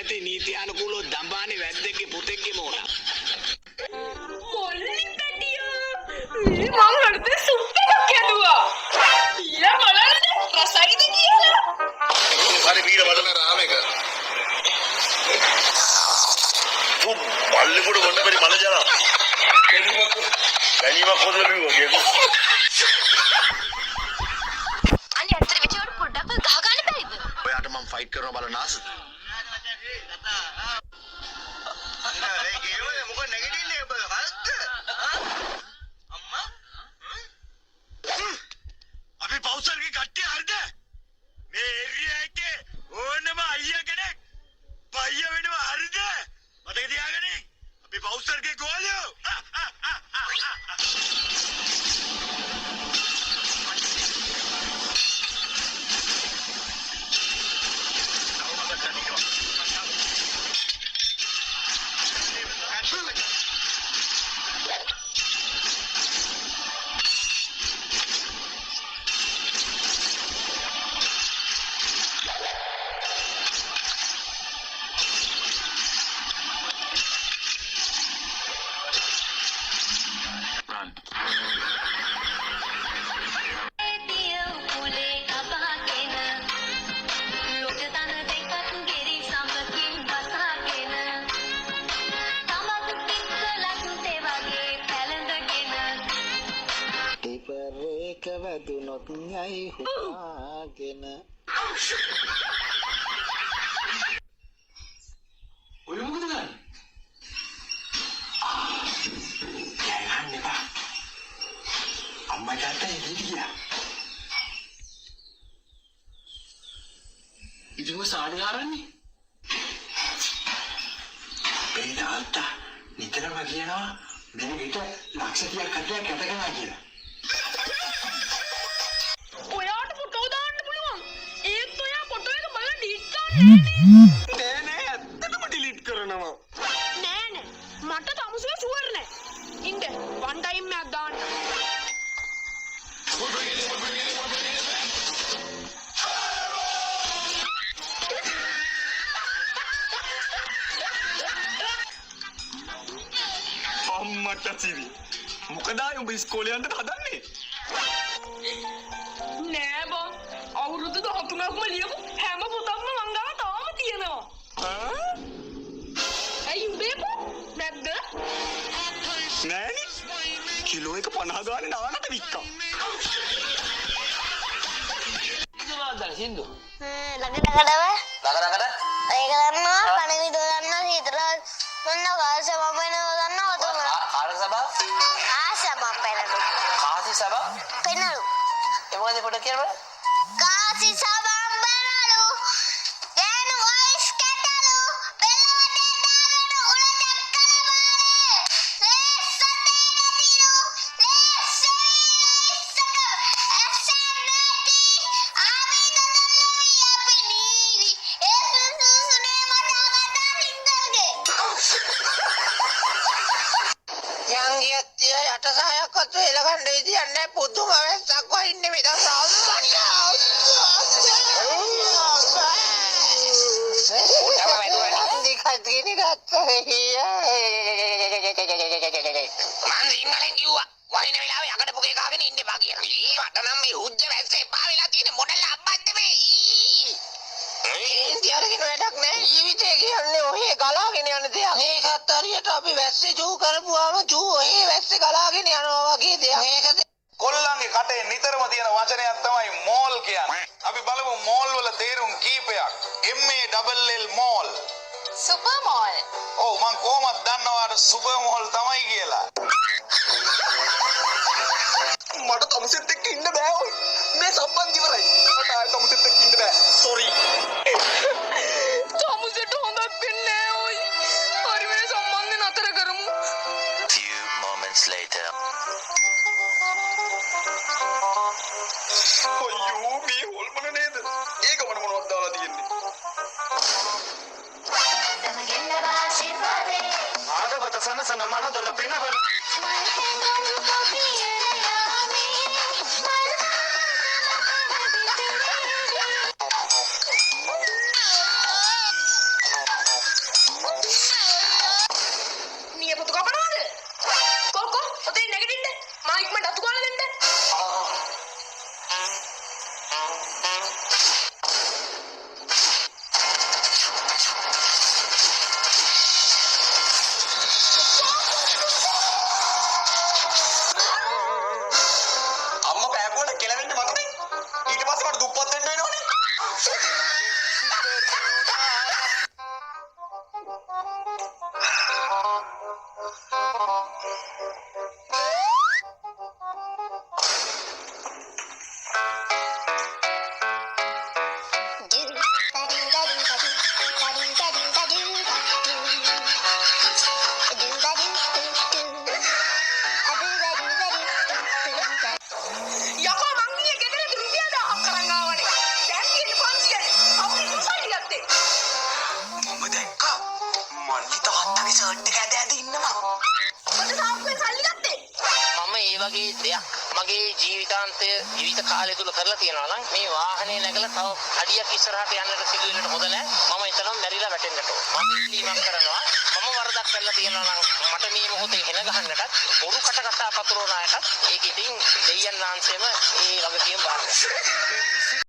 නැති නීති අනුකූලව දඹානේ වැද්දෙක්ගේ පුතෙක්ගේ මෝනා. මොල්ලි පැටියෝ මං හරියට සුප් එකක් යදුවා. ඊළඟ බලන්න රසයිද කියලා. හරි බීර වඩන රාම එක. මල්ලි පොඩ වොන්න පරි මල ජනා. ගැනීමක් හොදලා බිව්වා කියකෝ. අනේ අතර විචාර පොඩ්ඩක් ගහ ගන්න බැරිද? ඔයාට මම ෆයිට් කරනවා බලන්න ආසද? අපි පෞසල්ගේ කට්ටිය හරිද? මේ ඒරියා එකේ ඕනම අයියා කෙනෙක් පයිය වෙනවා හරිද? මතක තියාගන්න. අපි පෞසල්ගේ ගෝලියෝ. වැදුනොත් යයි හුවාගෙන ඔය මොකද ගන්නේ? යන්න එපා. අම්මා තාත්තා ඉදිරියා. ඉතින් ඔය සාඩි හරන්නේ? මේ තාත්තා නිතරම කියනවා මේ විතර ලක්ෂ 30ක් කඩයක් කැත කරනවා කියලා. නෑ ඇත්තටම ඩිලීට් කරනවා. නෑ මට තමුසෙ ෂුවර් නෑ. ඉන්න වන් ටයිම් එකක් දාන්න. අම්මට සිරි. මොකද ආයේ උඹ ඉස්කෝලේ යන්න හදන්නේ? නෑ බං අවුරුදු 13ක්ම ලියපු හැම පොතක්ම මං ගාව තාම තියෙනවා. ඇයි උඹේකෝ නැද්ද? නෑනේ. කිලෝ එක 50 ගානේ නානට වික්කා. ඉතවාදල් සින්දු. ළඟ ළඟ ඒක දන්නවා කණවිඩ දන්නවා හිතර මොන කාස මම වෙනව දන්නවා ඔතන. කාර්ය සභාව? ආස මම පෙරළු. කාසි සභාව? පෙරළු. ඒ මොකද පොඩ කියන්න? කාසි සභාව පෙරළු. දැන් වොයිස් කැටලු. පෙළවටේ දාගෙන උල දැක්කනේ මානේ. ලේස් සතේ නැතිලු. ලේස් ඉස්සක ඇසන්නටි. ආවිද දල්ලවි අපි නීවි. ඒ සුසුනේ මතකට හින්දල්ගේ. යංගියත්තිය යට සහයක් අතු එලගන්න විදියන්නේ පුදුම වෙස්සක් වහින්නේ මෙතන අපි වැස්සේ ජූ කරපුවාම ජූ ඔහේ වැස්සේ ගලාගෙන යනවා වගේ දෙයක්. මේකද කොල්ලන්ගේ කටේ නිතරම තියෙන වචනයක් තමයි මෝල් කියන්නේ. අපි බලමු මෝල් වල තේරුම් කීපයක්. MALL මෝල්. සුපර් මෝල්. ඔව් මං කොහොමද දන්නවාද සුපර් මෝල් තමයි කියලා. මට තමුසෙත් එක්ක ඉන්න බෑ ඔය. මේ සම්බන්ධ ඉවරයි. මට ආයෙ තමුසෙත් එක්ක ඉන්න බෑ. සෝරි. තමුසෙට හොඳක් වෙන්නේ නෑ ඔයි. හරි වෙන සම්බන්ධ නතර කරමු. few moments later. අයියෝ මේ හොල්මන නේද? ඒක මොනවද දාලා තියෙන්නේ? ආදවත සනසන මනදොල පිනවල යකෝ මං ගියේ ගෙදරට රුපියල් 1000ක් කරන් ආවනේ. දැන් තියෙන්නේ 500යි. අවුරුදු තුසයි ගත්තේ. මම දැක්කා මල්ලි තාත්තගේ ෂර්ට් එක ඇද ඇද ඉන්නවා. මට තාප්පෙන් සල්ලි ගත්තේ. මම ඒ වගේ දෙයක් මගේ ජීවිත කාලය තුල කරලා තියෙනවා නම් මේ වාහනේ නැගලා තව අඩියක් ඉස්සරහට යන්නට සිදු වෙන්නට හොඳ නැහැ. මම එතනම මැරිලා වැටෙන්නට ඕන. මම ඉල්ලීමක් කරනවා. මම වරදක් කරලා තියෙනවා නම් මට මේ මොහොතේ හෙන ගහන්නටත් බොරු කට කතා පතුරවන අයටත් ඒක ඉතින් දෙයයන් වහන්සේම ඒ වගකීම බාර ගන්නවා.